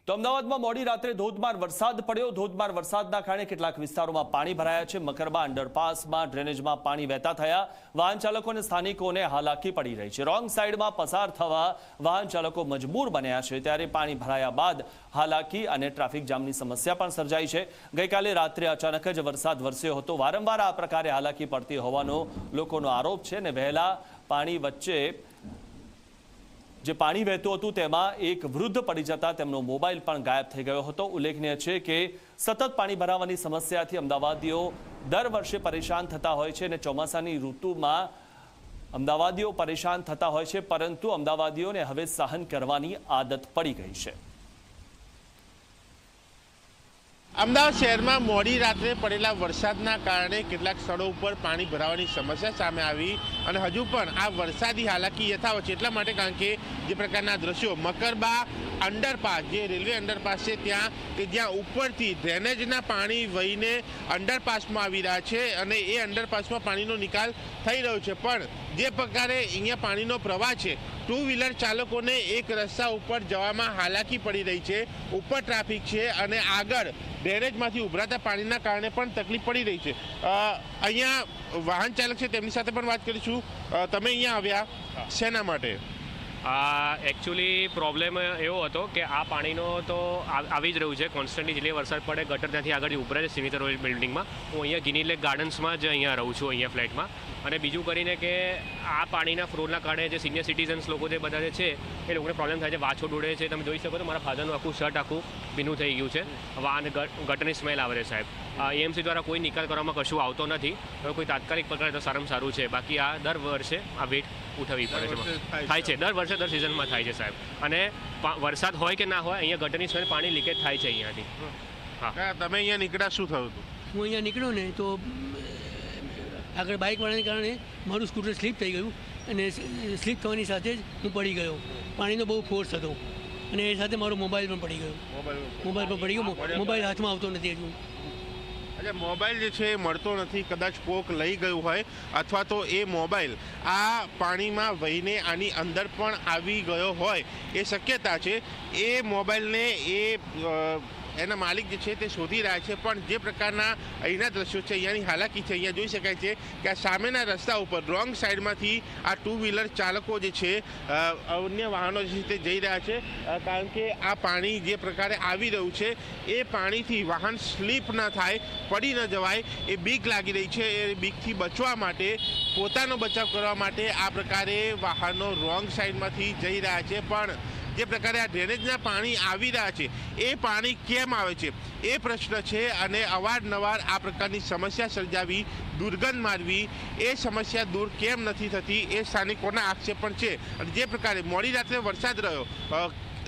તો અમદાવાદમાં મોડી રાત્રે ધોધમાર વરસાદ પડ્યો। ધોધમાર વરસાદના કારણે કેટલાક વિસ્તારોમાં પાણી ભરાયા છે। મકરબા અંડરપાસમાં ડ્રેનેજમાં પાણી વહેતા થયા। વાહન ચાલકો અને સ્થાનિકોને હાલાકી પડી રહી છે। રોંગ સાઈડમાં પસાર થવા વાહન ચાલકો મજબૂર બન્યા છે। ત્યારે પાણી ભરાયા બાદ હાલાકી અને ટ્રાફિક જામની સમસ્યા પણ સર્જાઈ છે। ગઈકાલે રાત્રે અચાનક જ વરસાદ વરસ્યો હતો। વારંવાર આ પ્રકારે હાલાકી પડતી હોવાનો લોકોનો આરોપ છે અને વહેલા પાણી વચ્ચે જે પાણી વહેતું હતું તેમાં એક વૃદ્ધ પડી જતા તેમનો મોબાઈલ પણ ગાયબ થઈ ગયો હતો। ઉલ્લેખનીય છે કે સતત પાણી ભરાવાની સમસ્યાથી અમદાવાદીઓ દર વર્ષે પરેશાન થતા હોય છે અને ચોમાસાની ઋતુમાં અમદાવાદીઓ પરેશાન થતા હોય છે, પરંતુ અમદાવાદીઓને હવે સહન કરવાની આદત પડી ગઈ છે। અમદાવાદ શહેરમાં મોડી રાત્રે પડેલા વરસાદના કારણે કેટલાક સ્થળો ઉપર પાણી ભરાવાની સમસ્યા સામે આવી અને હજુ પણ આ વરસાદી હાલાકી યથાવત છે। એટલા માટે કારણ કે જે પ્રકારના દ્રશ્યો મકરબા અંડરપાસ, જે રેલવે અંડરપાસ છે ત્યાં કે જ્યાં ઉપરથી ડ્રેનેજના પાણી વહીને અંડરપાસમાં આવી રહ્યા છે અને એ અંડરપાસમાં પાણીનો નિકાલ થઈ રહ્યો છે। પણ જે પ્રકારે અહીંયા પાણીનો પ્રવાહ છે, ટુ વ્હીલર ચાલકોને એક રસ્તા ઉપર જવામાં હાલાકી પડી રહી છે। ઉપર ટ્રાફિક છે અને આગળ ડ્રેનેજમાંથી ઉભરાતા પાણીના કારણે પણ તકલીફ પડી રહી છે। અહીંયા વાહન ચાલક છે તેમની સાથે પણ વાત કરીશું। તમે અહીંયા આવ્યા શેના માટે? એકચ્યુઅલી પ્રોબ્લેમ એવો હતો કે આ પાણીનો તો આવી જ રહ્યું છે કોન્સ્ટન્ટલી। જેટલી વરસાદ પડે ગટર ત્યાંથી આગળ ઉભરે છે સિનિયર રોયલ બિલ્ડિંગમાં। હું અહીંયા ગિની લેક ગાર્ડન્સમાં જ અહીંયા રહું છું, અહીંયા ફ્લેટમાં। અને બીજું કરીને કે આ પાણીના ફ્લોરના કારણે જે સિનિયર સિટીઝન્સ લોકો જે બધા છે એ લોકોને પ્રોબ્લેમ થાય છે। વાછો ડૂડે છે, તમે જોઈ શકો તો મારા ફાધરનું આખું શર્ટ આખું ભીનું થઈ ગયું છે। વાહન ગટરની સ્મેલ આવે છે સાહેબ। એએમસી દ્વારા કોઈ નિકાલ કરવામાં કશું આવતો નથી। હવે કોઈ તાત્કાલિક પકડે તો સારામાં સારું છે। બાકી આ દર વર્ષે આ વેટ ઉઠાવવી પડે છે, થાય છે દર વર્ષે, દર સિઝનમાં થાય છે સાહેબ। અને વરસાદ હોય કે ના હોય અહીંયા ગટરની સ્મેલ પાણી લીકેજ થાય છે અહીંયાથી। હા, તમે અહીંયા નીકળ્યા, શું થયું હતું? હું અહીંયા નીકળ્યો ને તો આગળ બાઇકવાળાને કારણે મારું સ્કૂટર સ્લીપ થઈ ગયું અને સ્લીપ થવાની સાથે જ હું પડી ગયો। પાણીનો બહુ ફોર્સ હતો અને એ સાથે મારો મોબાઈલ પણ પડી ગયો। મોબાઈલ પણ પડી ગયો, મોબાઈલ હાથમાં આવતો નથી હજુ। એટલે મોબાઈલ જે છે એ મળતો નથી, કદાચ કોક લઈ ગયું હોય અથવા તો એ મોબાઈલ આ પાણીમાં વહીને આની અંદર પણ આવી ગયો હોય એ શક્યતા છે। એ મોબાઈલને એના માલિક જે છે તે શોધી રહ્યા છે। પણ જે પ્રકારના અહીંના દ્રશ્યો છે, અહીંયાની હાલાકી છે, અહીંયા જોઈ શકાય છે કે આ સામેના રસ્તા ઉપર રોંગ સાઈડમાંથી આ ટુ વ્હીલર ચાલકો જે છે, અન્ય વાહનો જે છે તે જઈ રહ્યા છે। કારણ કે આ પાણી જે પ્રકારે આવી રહ્યું છે એ પાણીથી વાહન સ્લીપ ન થાય, પડી ન જવાય એ બીક લાગી રહી છે। એ બીકથી બચવા માટે, પોતાનો બચાવ કરવા માટે આ પ્રકારે વાહનો રોંગ સાઈડમાંથી જઈ રહ્યા છે। પણ જે પ્રકારે આ ડ્રેનેજના પાણી આવી રહ્યા છે એ પાણી કેમ આવે છે એ પ્રશ્ન છે અને અવારનવાર આ પ્રકારની સમસ્યા સર્જાવી, દુર્ગંધ મારવી, એ સમસ્યા દૂર કેમ નથી થતી એ સ્થાનિકોના આક્ષેપ પણ છે। અને જે પ્રકારે મોડી રાત્રે વરસાદ રહ્યો,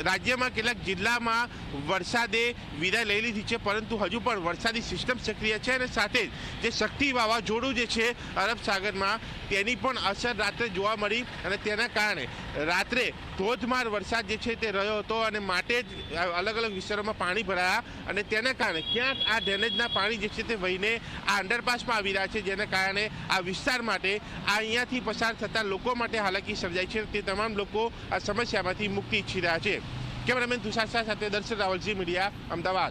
રાજ્યમાં કેટલાક જિલ્લામાં વરસાદે વિદાય લઈ લીધી છે, પરંતુ હજુ પણ વરસાદી સિસ્ટમ સક્રિય છે અને સાથે જ જે શક્તિ વાવાઝોડું જે છે અરબ સાગરમાં તેની પણ અસર રાત્રે જોવા મળી અને તેના કારણે રાત્રે ધોધમાર વરસાદ જે છે તે રહ્યો હતો અને માટે જ અલગ અલગ વિસ્તારોમાં પાણી ભરાયા અને તેના કારણે ક્યાંક આ ડ્રેનેજના પાણી જે છે તે વહીને આ અંડરપાસમાં આવી રહ્યા છે, જેના કારણે આ વિસ્તાર માટે, આ અહીંયાથી પસાર થતા લોકો માટે હાલાકી સર્જાય છે। તે તમામ લોકો આ સમસ્યામાંથી મુક્તિ ઈચ્છી રહ્યા છે। કેમેરામેન તુષાર શાહ સાથે દર્શન રાવલ, ઝી મીડિયા, અમદાવાદ।